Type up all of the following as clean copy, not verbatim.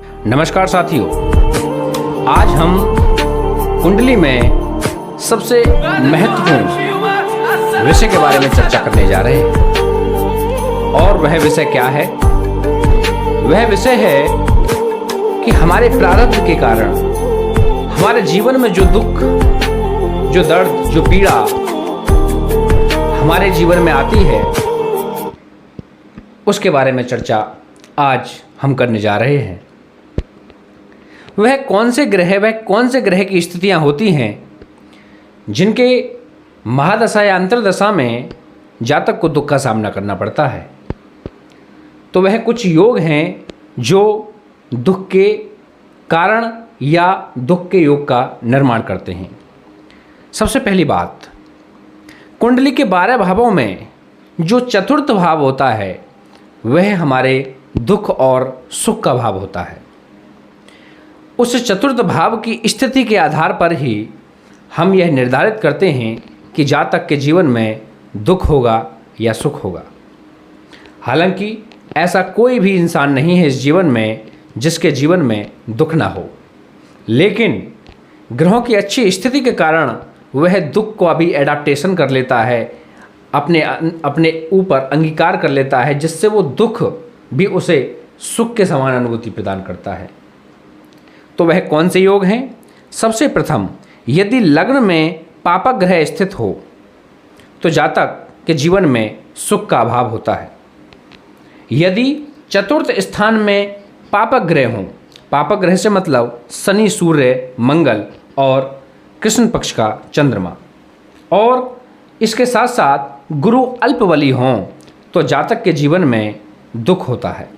नमस्कार साथियों, आज हम कुंडली में सबसे महत्वपूर्ण विषय के बारे में चर्चा करने जा रहे हैं। और वह विषय क्या है? वह विषय है कि हमारे प्रारब्ध के कारण हमारे जीवन में जो दुख, जो दर्द, जो पीड़ा हमारे जीवन में आती है, उसके बारे में चर्चा आज हम करने जा रहे हैं। वह कौन से ग्रह की स्थितियां होती हैं जिनके महादशा या अंतर्दशा में जातक को दुख का सामना करना पड़ता है। तो वह कुछ योग हैं जो दुख के कारण या दुख के योग का निर्माण करते हैं। सबसे पहली बात, कुंडली के 12 भावों में जो चतुर्थ भाव होता है वह हमारे दुख और सुख का भाव होता है। उस चतुर्थ भाव की स्थिति के आधार पर ही हम यह निर्धारित करते हैं कि जातक के जीवन में दुख होगा या सुख होगा। हालांकि ऐसा कोई भी इंसान नहीं है इस जीवन में जिसके जीवन में दुख ना हो, लेकिन ग्रहों की अच्छी स्थिति के कारण वह दुख को अभी एडाप्टेशन कर लेता है, अपने ऊपर अंगीकार कर लेता है, जिससे वो दुख भी उसे सुख के समान अनुभूति प्रदान करता है। तो वह कौन से योग हैं? सबसे प्रथम, यदि लग्न में पापक ग्रह स्थित हो तो जातक के जीवन में सुख का अभाव होता है। यदि चतुर्थ स्थान में पापक ग्रह हों, पापक ग्रह से मतलब शनि, सूर्य, मंगल और कृष्ण पक्ष का चंद्रमा, और इसके साथ साथ गुरु अल्पबली हों तो जातक के जीवन में दुख होता है।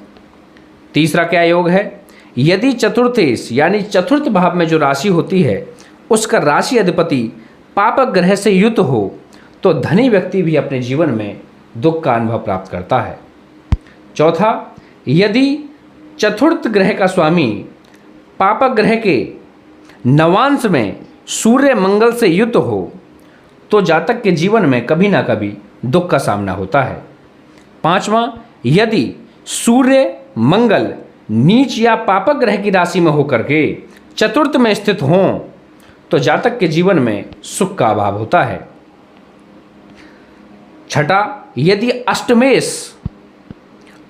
तीसरा क्या योग है? यदि चतुर्थेश यानी चतुर्थ भाव में जो राशि होती है उसका राशि अधिपति पापक ग्रह से युत हो तो धनी व्यक्ति भी अपने जीवन में दुख का अनुभव प्राप्त करता है। चौथा, यदि चतुर्थ ग्रह का स्वामी पापक ग्रह के नवांश में सूर्य मंगल से युत हो तो जातक के जीवन में कभी ना कभी दुख का सामना होता है। पांचवा, यदि सूर्य मंगल नीच या पापक ग्रह की राशि में होकर के चतुर्थ में स्थित हों तो जातक के जीवन में सुख का अभाव होता है। छठा, यदि अष्टमेश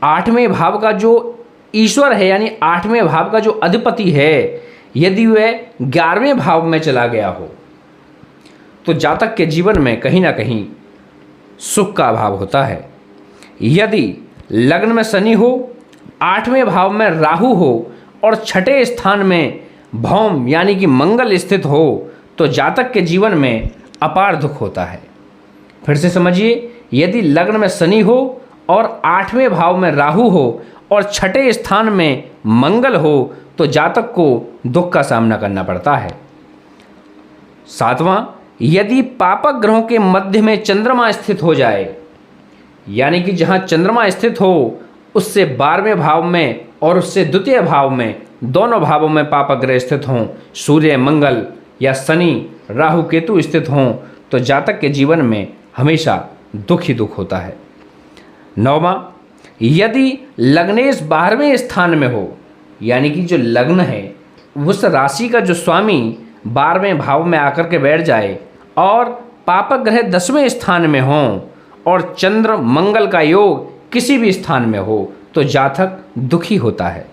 8वें भाव का जो ईश्वर है यानी 8वें भाव का जो अधिपति है, यदि वह 11वें भाव में चला गया हो तो जातक के जीवन में कहीं ना कहीं सुख का अभाव होता है। यदि लग्न में शनि हो, 8वें भाव में राहु हो और 6ठे स्थान में भौम यानी कि मंगल स्थित हो तो जातक के जीवन में अपार दुख होता है। फिर से समझिए, यदि लग्न में शनि हो और 8वें भाव में राहु हो और 6ठे स्थान में मंगल हो तो जातक को दुख का सामना करना पड़ता है। सातवां, यदि पापक ग्रहों के मध्य में चंद्रमा स्थित हो जाए, यानी कि जहां चंद्रमा स्थित हो उससे 12वें भाव में और उससे द्वितीय भाव में, दोनों भावों में पापक ग्रह स्थित हों, सूर्य, मंगल या शनि, राहु, केतु स्थित हों तो जातक के जीवन में हमेशा दुख ही दुख होता है। नौवां, यदि लग्नेश 12वें स्थान में हो, यानी कि जो लग्न है उस राशि का जो स्वामी 12वें भाव में आकर के बैठ जाए और पापक ग्रह 10वें स्थान में हों और चंद्र मंगल का योग किसी भी स्थान में हो तो जातक दुखी होता है।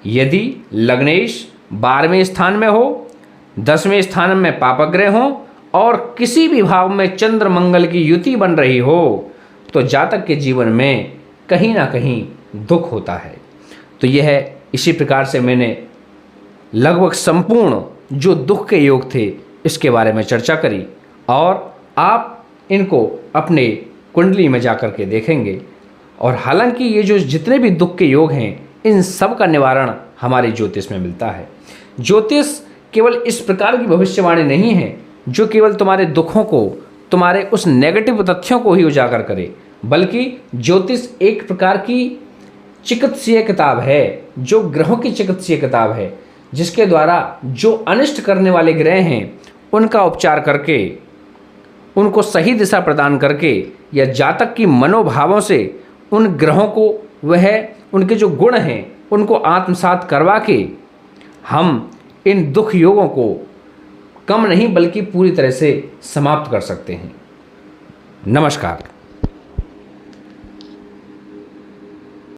यदि लग्नेश 12वें स्थान में हो, 10वें स्थान में पापक ग्रह हो और किसी भी भाव में चंद्र मंगल की युति बन रही हो तो जातक के जीवन में कहीं ना कहीं दुख होता है। तो यह इसी प्रकार से मैंने लगभग संपूर्ण जो दुख के योग थे इसके बारे में चर्चा करी, और आप इनको अपने कुंडली में जाकर के देखेंगे। और हालांकि ये जो जितने भी दुख के योग हैं इन सब का निवारण हमारे ज्योतिष में मिलता है। ज्योतिष केवल इस प्रकार की भविष्यवाणी नहीं है जो केवल तुम्हारे दुखों को, तुम्हारे उस नेगेटिव तथ्यों को ही उजागर करे, बल्कि ज्योतिष एक प्रकार की चिकित्सीय किताब है, जो ग्रहों की चिकित्सीय किताब है, जिसके द्वारा जो अनिष्ट करने वाले ग्रह हैं उनका उपचार करके, उनको सही दिशा प्रदान करके या जातक की मनोभावों से उन ग्रहों को वह उनके जो गुण हैं उनको आत्मसात करवा के हम इन दुख योगों को कम नहीं बल्कि पूरी तरह से समाप्त कर सकते हैं। नमस्कार।